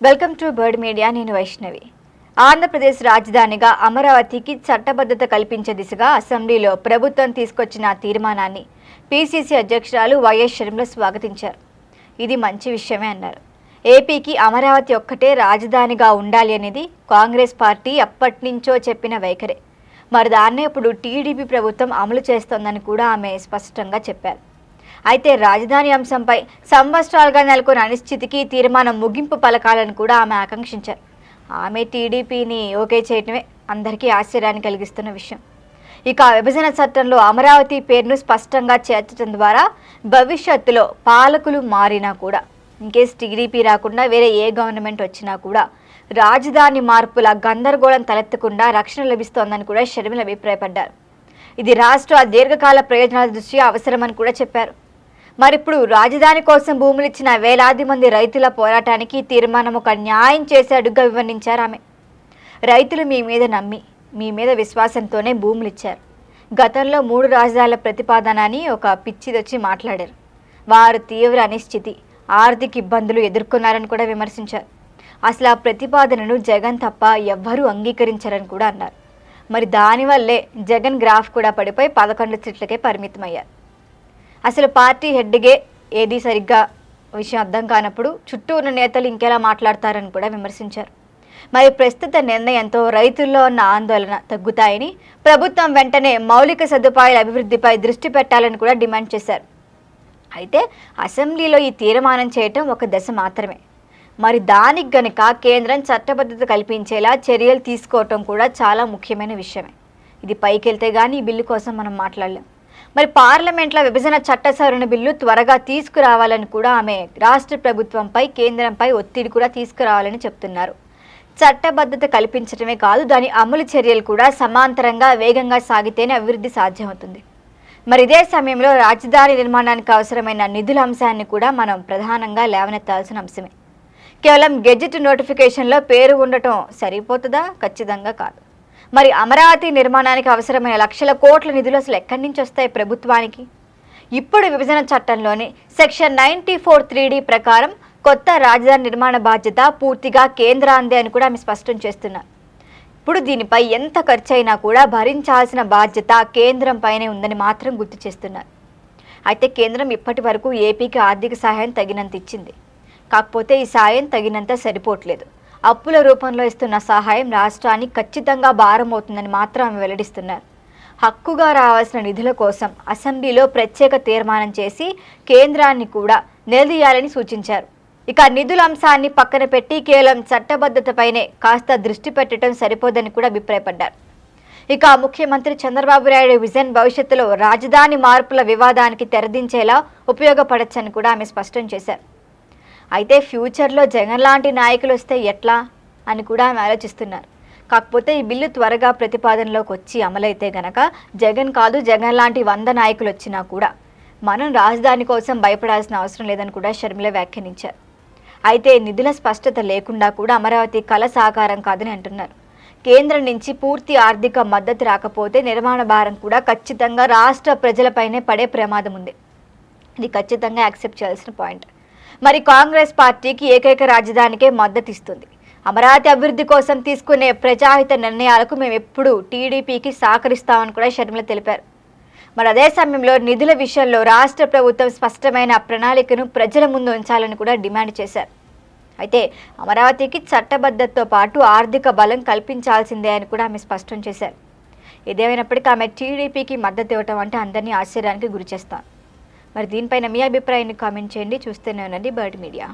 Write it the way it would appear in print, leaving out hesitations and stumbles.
Welcome to bird media. నేను వైష్ణవి. ఆంధ్రప్రదేశ్ రాజధానిగా అమరావతికి చట్టబద్ధత కల్పించే దిశగా అసెంబ్లీలో ప్రభుత్వం తీసుకొచ్చిన తీర్మానాన్ని పీసీసీ అధ్యక్షురాలు వైఎస్ షర్మిల స్వాగతించారు. ఇది మంచి విషయమే అన్నారు. ఏపీకి అమరావతి ఒక్కటే రాజధానిగా ఉండాలి అనేది కాంగ్రెస్ పార్టీ అప్పటినుంచో చెప్పిన వైఖరే. మరి దాన్నే ఇప్పుడు టీడీపీ ప్రభుత్వం అమలు చేస్తోందని కూడా ఆమె స్పష్టంగా చెప్పారు. అయితే రాజధాని అంశంపై సంవత్సరాలుగా నెలకొన్న అనిశ్చితికి తీర్మానం ముగింపు పలకాలని కూడా ఆమె ఆకాంక్షించారు. ఆమె టీడీపీని ఓకే చేయటమే అందరికీ ఆశ్చర్యాన్ని కలిగిస్తున్న విషయం. ఇక విభజన చట్టంలో అమరావతి పేరును స్పష్టంగా చేర్చడం ద్వారా భవిష్యత్తులో పాలకులు మారినా కూడా, ఇన్కేస్ టీడీపీ రాకుండా వేరే ఏ గవర్నమెంట్ వచ్చినా కూడా రాజధాని మార్పుల గందరగోళం తలెత్తకుండా రక్షణ లభిస్తోందని కూడా షర్మిల అభిప్రాయపడ్డారు. ఇది రాష్ట్ర దీర్ఘకాల ప్రయోజనాల దృష్ట్యా అవసరమని కూడా చెప్పారు. మరిప్పుడు రాజధాని కోసం భూములు ఇచ్చిన వేలాది మంది రైతుల పోరాటానికి తీర్మానం ఒక న్యాయం చేసేడుగా వివరించారు ఆమె. రైతులు మీ మీద నమ్మి, మీ మీద విశ్వాసంతోనే భూములు ఇచ్చారు. గతంలో 3 రాజధానుల ప్రతిపాదన అని ఒక పిచ్చిదొచ్చి మాట్లాడారు. వారు తీవ్ర అనిశ్చితి, ఆర్థిక ఇబ్బందులు ఎదుర్కొన్నారని కూడా విమర్శించారు. అసలు ఆ ప్రతిపాదనను జగన్ తప్ప ఎవ్వరూ అంగీకరించారని కూడా అన్నారు. మరి దానివల్లే జగన్ గ్రాఫ్ కూడా పడిపోయి 11 సీట్లకే పరిమితమయ్యారు. అసలు పార్టీ హెడ్గే ఏది సరిగ్గా విషయం అర్థం కానప్పుడు చుట్టూ ఉన్న నేతలు ఇంకెలా మాట్లాడతారని కూడా విమర్శించారు. మరి ప్రస్తుత నిర్ణయంతో రైతుల్లో ఉన్న ఆందోళన తగ్గుతాయని, ప్రభుత్వం వెంటనే మౌలిక సదుపాయాల అభివృద్ధిపై దృష్టి పెట్టాలని కూడా డిమాండ్ చేశారు. అయితే అసెంబ్లీలో ఈ తీర్మానం చేయటం ఒక దశ మాత్రమే. మరి దానికి గనుక కేంద్రం చట్టబద్ధత కల్పించేలా చర్యలు తీసుకోవటం కూడా చాలా ముఖ్యమైన విషయమే. ఇది పైకెళ్తే కానీ ఈ బిల్లు కోసం మనం మాట్లాడలేం. మరి పార్లమెంట్లో విభజన చట్ట సవరణ బిల్లు త్వరగా తీసుకురావాలని కూడా ఆమె రాష్ట్ర ప్రభుత్వంపై, కేంద్రంపై ఒత్తిడి కూడా తీసుకురావాలని చెప్తున్నారు. చట్టబద్ధత కల్పించడమే కాదు, దాని అమలు చర్యలు కూడా సమాంతరంగా వేగంగా సాగితేనే అభివృద్ధి సాధ్యమవుతుంది. మరి ఇదే సమయంలో రాజధాని నిర్మాణానికి అవసరమైన నిధుల అంశాన్ని కూడా మనం ప్రధానంగా లేవనెత్తాల్సిన అంశమే. కేవలం గెజెట్ నోటిఫికేషన్లో పేరు ఉండటం సరిపోతుందా? ఖచ్చితంగా కాదు. మరి అమరావతి నిర్మాణానికి అవసరమైన లక్షల కోట్ల నిధులు అసలు ఎక్కడి నుంచి వస్తాయి ప్రభుత్వానికి? ఇప్పుడు విభజన చట్టంలోని సెక్షన్ 94(3)D ప్రకారం కొత్త రాజధాని నిర్మాణ బాధ్యత పూర్తిగా కేంద్రాందే అని కూడా ఆమె స్పష్టం చేస్తున్నారు. ఇప్పుడు దీనిపై ఎంత ఖర్చు అయినా కూడా భరించాల్సిన బాధ్యత కేంద్రం పైనే ఉందని మాత్రం గుర్తు చేస్తున్నారు. అయితే కేంద్రం ఇప్పటి వరకు ఏపీకి ఆర్థిక సహాయం తగినంత ఇచ్చింది. కాకపోతే ఈ సాయం తగినంత సరిపోవట్లేదు. అప్పుల రూపంలో ఇస్తున్న సహాయం రాష్ట్రానికి ఖచ్చితంగా భారం అవుతుందని మాత్రం ఆమె వెల్లడిస్తున్నారు. హక్కుగా రావాల్సిన నిధుల కోసం అసెంబ్లీలో ప్రత్యేక తీర్మానం చేసి కేంద్రాన్ని కూడా నిలదీయాలని సూచించారు. ఇక నిధుల అంశాన్ని పక్కన పెట్టి కేవలం చట్టబద్ధతపైనే కాస్త దృష్టి పెట్టడం సరిపోదని కూడా అభిప్రాయపడ్డారు. ఇక ముఖ్యమంత్రి చంద్రబాబు నాయుడు విజన్ భవిష్యత్తులో రాజధాని మార్పుల వివాదానికి తెరదించేలా ఉపయోగపడచ్చని కూడా ఆమె స్పష్టం చేశారు. అయితే ఫ్యూచర్లో జగన్ లాంటి నాయకులు వస్తే ఎట్లా అని కూడా ఆమె ఆలోచిస్తున్నారు. కాకపోతే ఈ బిల్లు త్వరగా ప్రతిపాదనలోకి వచ్చి అమలైతే గనక జగన్ కాదు, జగన్ లాంటి 100 నాయకులు వచ్చినా కూడా మనం రాజధాని కోసం భయపడాల్సిన అవసరం లేదని కూడా షర్మిల వ్యాఖ్యానించారు. అయితే నిధుల స్పష్టత లేకుండా కూడా అమరావతి కళ సాకారం కాదని అంటున్నారు. కేంద్రం నుంచి పూర్తి ఆర్థిక మద్దతు రాకపోతే నిర్మాణ భారం కూడా ఖచ్చితంగా రాష్ట్ర ప్రజలపైనే పడే ప్రమాదం ఉంది. ఇది ఖచ్చితంగా యాక్సెప్ట్ చేయాల్సిన పాయింట్. మరి కాంగ్రెస్ పార్టీకి ఏకైక రాజధానికే మద్దతు ఇస్తుంది. అమరావతి అభివృద్ధి కోసం తీసుకునే ప్రజాహిత నిర్ణయాలకు మేము ఎప్పుడూ టీడీపీకి సహకరిస్తామని కూడా షర్మిల తెలిపారు. మరి అదే సమయంలో నిధుల విషయంలో రాష్ట్ర ప్రభుత్వం స్పష్టమైన ప్రణాళికను ప్రజల ముందు ఉంచాలని కూడా డిమాండ్ చేశారు. అయితే అమరావతికి చట్టబద్ధతతో పాటు ఆర్థిక బలం కల్పించాల్సిందే అని కూడా ఆమె స్పష్టం చేశారు. ఏదేమైనప్పటికీ ఆమె టీడీపీకి మద్దతు ఇవ్వటం అంటే అందరినీ ఆశ్చర్యానికి గురిచేస్తారు. మరి దీనిపైన మీ అభిప్రాయాన్ని కామెంట్ చేయండి. చూస్తూనే ఉండండి బర్డ్ మీడియా.